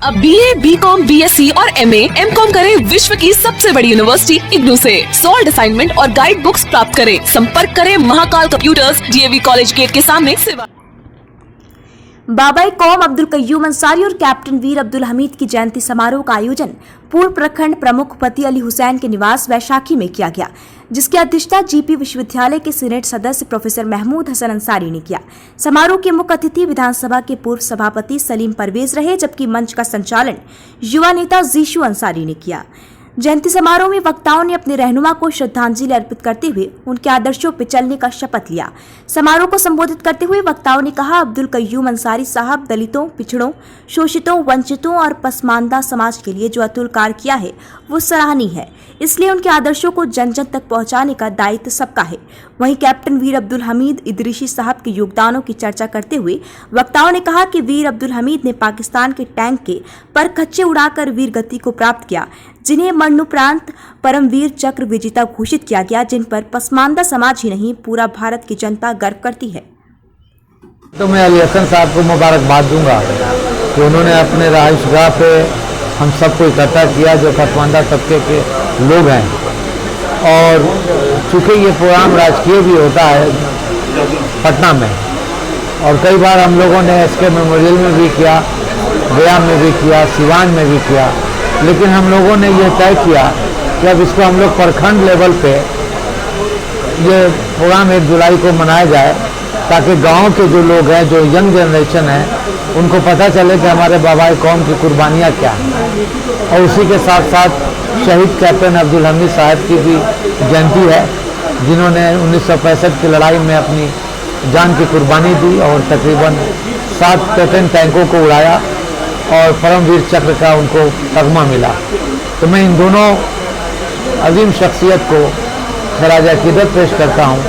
अब BA, BCom, BSc और MA, MCom करें विश्व की सबसे बड़ी यूनिवर्सिटी इग्नू से। सॉल्ड असाइनमेंट और गाइड बुक्स प्राप्त करें। संपर्क करें Mahakal computers, DAV college gate के सामने सेवा। बाबाए कौम अब्दुल कय्यूम अंसारी और कैप्टन वीर अब्दुल हमीद की जयंती समारोह का आयोजन पूर्व प्रखंड प्रमुख पति अली हुसैन के निवास वैशाखी में किया गया, जिसकी अध्यक्षता GP विश्वविद्यालय के सीनेट सदस्य प्रोफेसर महमूद हसन अंसारी ने किया। समारोह के मुख्य अतिथि विधानसभा के पूर्व सभापति सलीम परवेज रहे, जबकि मंच का संचालन युवा नेता जीशु अंसारी ने किया। जयंती समारोह में वक्ताओं ने अपने रहनुमा को श्रद्धांजलि अर्पित करते हुए उनके आदर्शों पर चलने का शपथ लिया। समारोह को संबोधित करते हुए वक्ताओं ने कहा, अब्दुल कय्यूम अंसारी साहब दलितों, पिछड़ों, शोषितों, वंचितों और पसमानदा समाज के लिए जो अतुल कार्य किया है वो सराहनीय है, इसलिए उनके आदर्शों को जन जन तक पहुंचाने का दायित्व सबका है। वहीं कैप्टन वीर अब्दुल हमीद इदरीशी साहब के योगदानों की चर्चा करते हुए वक्ताओं ने कहा कि वीर अब्दुल हमीद ने पाकिस्तान के टैंक के परखच्चे उड़ाकर वीर गति को प्राप्त किया, जिन्हें मरणोपरांत परमवीर चक्र विजेता घोषित किया गया, जिन पर पसमानदा समाज ही नहीं पूरा भारत की जनता गर्व करती है। तो मैं अली हसन साहब को मुबारकबाद दूंगा कि उन्होंने अपने रहायशगाह पे हम सबको इकट्ठा किया जो पसमानदा तबके के लोग हैं, और चूँकि ये प्रोग्राम राजकीय भी होता है पटना में, और कई बार हम लोगों ने SK मेमोरियल में भी किया, गया में भी किया, सिवान में भी किया, लेकिन हम लोगों ने ये तय किया कि अब इसको हम लोग प्रखंड लेवल पे ये प्रोग्राम 1 जुलाई को मनाया जाए, ताकि गांव के जो लोग हैं, जो यंग जनरेशन है, उनको पता चले कि हमारे बाबाए कौम की कुर्बानियाँ क्या हैं। और उसी के साथ साथ शहीद कैप्टन अब्दुल हमीद साहब की भी जयंती है, जिन्होंने 1965 की लड़ाई में अपनी जान की कुर्बानी दी और तकरीबन 7 पेटेंट टैंकों को उड़ाया और परमवीर चक्र का उनको तगमा मिला। तो मैं इन दोनों अजीम शख्सियत को खराज अकीदत पेश करता हूँ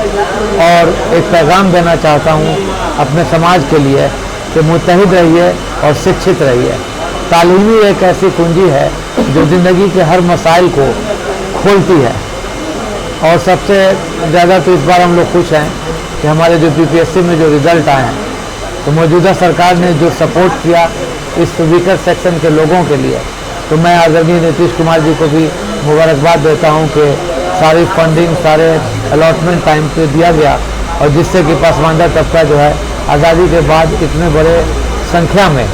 और एक पैगाम देना चाहता हूँ अपने समाज के लिए कि मुत्तहिद रहिए और शिक्षित रहिए। तालीमी एक ऐसी कुंजी है जो ज़िंदगी के हर मसाइल को खोलती है, और सबसे ज़्यादा तो इस बार हम लोग खुश हैं कि हमारे जो PPSC में जो रिज़ल्ट आए हैं, तो मौजूदा सरकार ने जो सपोर्ट किया इस वीकर सेक्शन के लोगों के लिए, तो मैं आदरणीय नीतीश कुमार जी को भी मुबारकबाद देता हूं कि सारी फंडिंग, सारे अलॉटमेंट टाइम पे दिया गया, और जिससे कि पसमानदा तबका जो है आज़ादी के बाद इतने बड़े संख्या में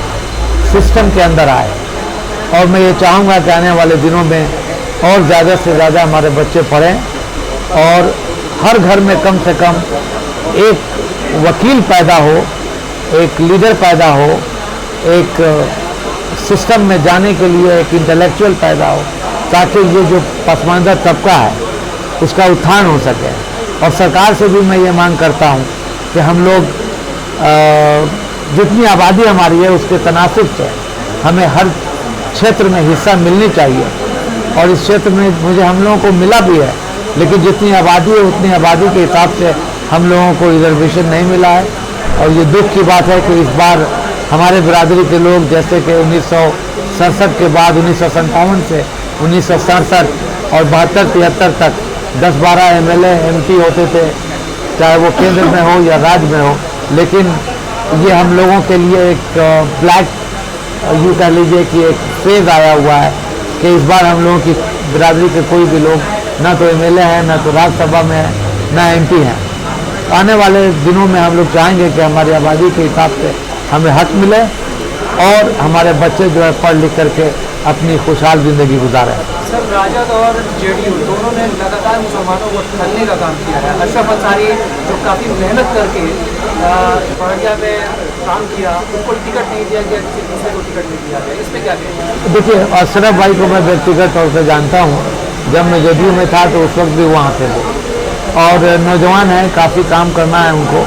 सिस्टम के अंदर आए। और मैं ये चाहूँगा कि आने वाले दिनों में और ज़्यादा से ज़्यादा हमारे बच्चे पढ़ें और हर घर में कम से कम एक वकील पैदा हो, एक लीडर पैदा हो, एक सिस्टम में जाने के लिए एक इंटेलेक्चुअल पैदा हो, ताकि ये जो पसमानदा तबका है उसका उत्थान हो सके। और सरकार से भी मैं ये मांग करता हूँ कि हम लोग जितनी आबादी हमारी है उसके तनासिब से हमें हर क्षेत्र में हिस्सा मिलनी चाहिए, और इस क्षेत्र में मुझे हम लोगों को मिला भी है, लेकिन जितनी आबादी है उतनी आबादी के हिसाब से हम लोगों को रिजर्वेशन नहीं मिला है। और ये दुख की बात है कि इस बार हमारे बिरादरी के लोग, जैसे कि 1967 के बाद 1957 से 1967 और 72-73 तक 10-12 MLA MP होते थे, चाहे वो केंद्र में हो या राज्य में हो, लेकिन ये हम लोगों के लिए एक ब्लैक, यूँ कह लीजिए कि एक फेज आया हुआ है कि इस बार हम लोगों की बिरादरी के कोई भी लोग ना तो MLA हैं, ना तो राज्यसभा में है, ना MP हैं। आने वाले दिनों में हम लोग चाहेंगे कि हमारी आबादी के हिसाब से हमें हक मिले और हमारे बच्चे जो है पढ़ लिख करके अपनी खुशहाल ज़िंदगी गुजारें। सर, राजद और JDU दोनों ने लगातार मुसलमानों को ठगने का काम किया है। अशरफ अंसारी जो काफ़ी मेहनत करके बड़िया में काम किया, उनको टिकट नहीं दिया गया, किसी दूसरे को टिकट नहीं दिया गया, इस पर क्या कहेंगे? देखिए, अशरफ भाई को मैं व्यक्तिगत तौर पर जानता हूँ, जब मैं JDU में था तो उस वक्त भी वहाँ थे वो, और नौजवान हैं, काफ़ी काम करना है उनको।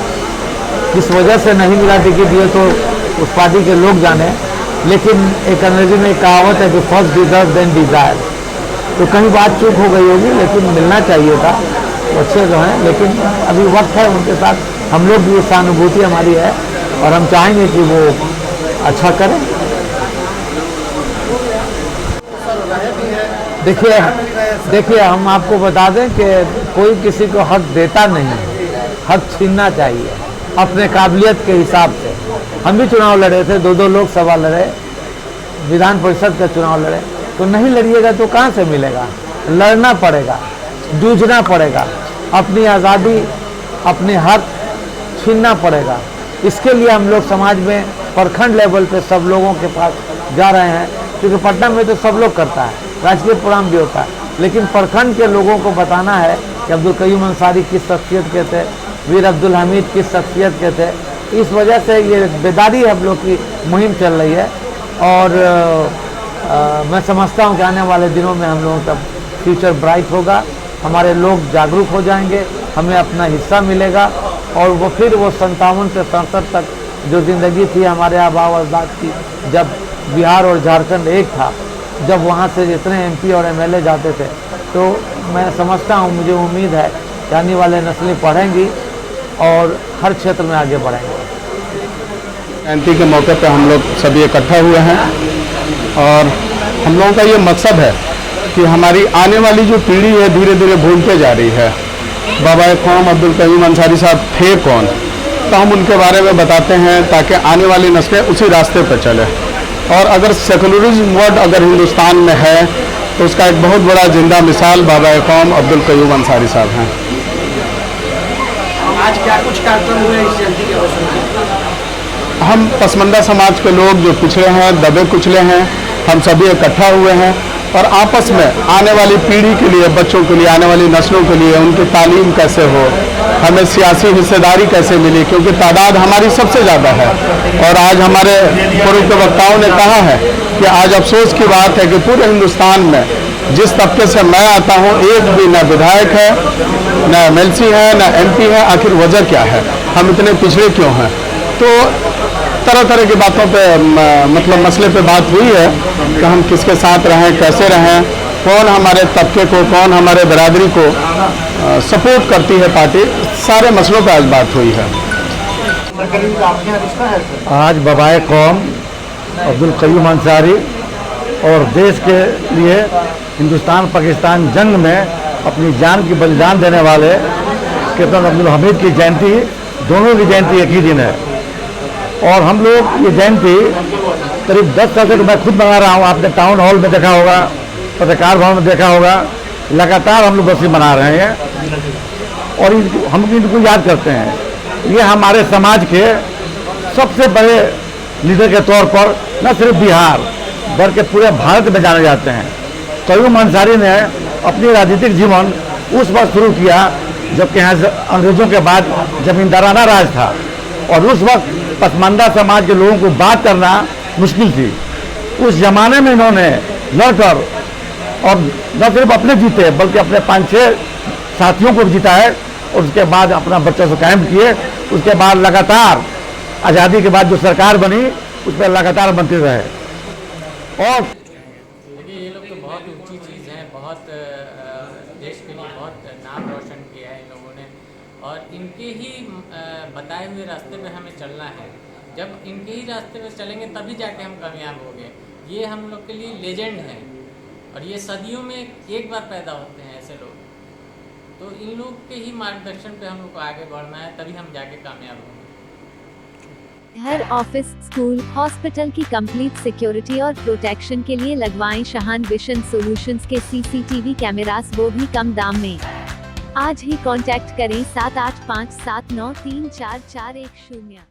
किस वजह से नहीं मिला टिकट ये तो उस पार्टी के लोग जाने, लेकिन एक अंग्रेजी में एक कहावत है कि फर्स्ट डिजर्व देन डिज़ायर, तो कहीं बात चूक हो गई होगी, लेकिन मिलना चाहिए था। वो अच्छे जो हैं, लेकिन अभी वक्त है उनके साथ, हम लोग भी सहानुभूति हमारी है और हम चाहेंगे कि वो अच्छा करें। देखिए हम आपको बता दें कि कोई किसी को हक देता नहीं, हक छीनना चाहिए अपने काबिलियत के हिसाब से। हम भी चुनाव लड़े थे, 2-2 लोकसभा लड़े, विधान परिषद का चुनाव लड़े, तो नहीं लड़िएगा तो कहाँ से मिलेगा? लड़ना पड़ेगा, जूझना पड़ेगा, अपनी आज़ादी, अपने हक छीनना पड़ेगा। इसके लिए हम लोग समाज में प्रखंड लेवल पे सब लोगों के पास जा रहे हैं, क्योंकि पटना में तो सब लोग करता है, राजकीय प्रोग्राम भी होता है, लेकिन प्रखंड के लोगों को बताना है कि अब्दुल कयूम अंसारी किस शख्सियत के थे, वीर अब्दुल हमीद किस शख्सियत के थे। इस वजह से ये बेदारी हम लोग की मुहिम चल रही है, और मैं समझता हूँ कि आने वाले दिनों में हम लोगों का फ्यूचर ब्राइट होगा, हमारे लोग जागरूक हो जाएंगे, हमें अपना हिस्सा मिलेगा, और वो फिर वो 57 से 67 तक जो ज़िंदगी थी हमारे आबा अजदाद की, जब बिहार और झारखंड एक था, जब वहाँ से जितने MP और MLA जाते थे, तो मैं समझता हूँ, मुझे उम्मीद है कि आने वाले नस्लें पढ़ेंगी और हर क्षेत्र में आगे बढ़ेंगे। जयंती के मौके पे हम लोग सभी इकट्ठा हुए हैं, और हम लोगों का ये मकसद है कि हमारी आने वाली जो पीढ़ी है धीरे धीरे भूलते जा रही है बाबा क़ौम अब्दुल कयूम अंसारी साहब थे कौन, तो हम उनके बारे में बताते हैं ताकि आने वाली नस्लें उसी रास्ते पर चले। और अगर सेकुलरिज्म वर्ड अगर हिंदुस्तान में है तो उसका एक बहुत बड़ा जिंदा मिसाल बाबा क़ौम अब्दुल कयूम अंसारी साहब हैं। आज क्या कुछ कार्यक्रम हुए इस जयंती के अवसर पर? हम पसमानदा समाज के लोग जो पिछड़े हैं, दबे कुचले हैं, हम सभी इकट्ठा हुए हैं, और आपस में आने वाली पीढ़ी के लिए, बच्चों के लिए, आने वाली नस्लों के लिए उनकी तालीम कैसे हो, हमें सियासी हिस्सेदारी कैसे मिली, क्योंकि तादाद हमारी सबसे ज़्यादा है। और आज हमारे पूर्व के वक्ताओं ने कहा है कि आज अफसोस की बात है कि पूरे हिंदुस्तान में जिस तबके से मैं आता हूँ, एक भी न विधायक है, न MLC है, न MP है। आखिर वजह क्या है, हम इतने पिछड़े क्यों हैं? तो तरह तरह की बातों पे मतलब मसले पे बात हुई है कि हम किसके साथ रहें, कैसे रहें, कौन हमारे तबके को, कौन हमारे बरादरी को सपोर्ट करती है पार्टी, सारे मसलों पे आज बात हुई है। आज बाबाए कौम अब्दुल कयूम अंसारी और देश के लिए हिंदुस्तान पाकिस्तान जंग में अपनी जान की बलिदान देने वाले कैप्टन अब्दुल हमीद की जयंती, दोनों की जयंती एक ही दिन है। और हम लोग ये जयंती करीब 10 साल से मैं खुद मना रहा हूँ। आपने टाउन हॉल में देखा होगा, पत्रकार भवन में देखा होगा, लगातार हम लोग बरसी मना रहे हैं, और हम इनको याद करते हैं। ये हमारे समाज के सबसे बड़े लीडर के तौर पर न सिर्फ बिहार बल्कि पूरे भारत में जाने जाते हैं। कयूम अंसारी ने अपनी राजनीतिक जीवन उस वक्त शुरू किया जबकि यहाँ अंग्रेजों के बाद जमींदाराना राज था, और उस वक्त पसमानदा समाज के लोगों को बात करना मुश्किल थी। उस जमाने में इन्होंने लड़कर, और न सिर्फ अपने जीते बल्कि अपने 5-6 साथियों को जीता है, और उसके बाद अपना बच्चों से कायम किए। उसके बाद लगातार आज़ादी के बाद जो सरकार बनी उस पर लगातार बनते रहे। और देखिए, ये लोग तो बहुत ऊंची चीज़ है, बहुत देश के लिए बहुत नाम रोशन किया है इन लोगों ने, और इनके ही बताए हुए रास्ते पे हमें चलना है। जब इनके ही रास्ते पे चलेंगे तभी जाके हम कामयाब होंगे। ये हम लोग के लिए लेजेंड हैं, और ये सदियों में एक बार पैदा होते हैं ऐसे लोग। तो इन लोग के ही मार्गदर्शन पे हम लोग को आगे बढ़ना है, तभी हम जाके कामयाब होंगे। हर ऑफिस, स्कूल, हॉस्पिटल की कंप्लीट सिक्योरिटी और प्रोटेक्शन के लिए लगवाएं शहान विशन सॉल्यूशंस के CCTV कैमरास, वो भी कम दाम में। आज ही कांटेक्ट करें 7857933440।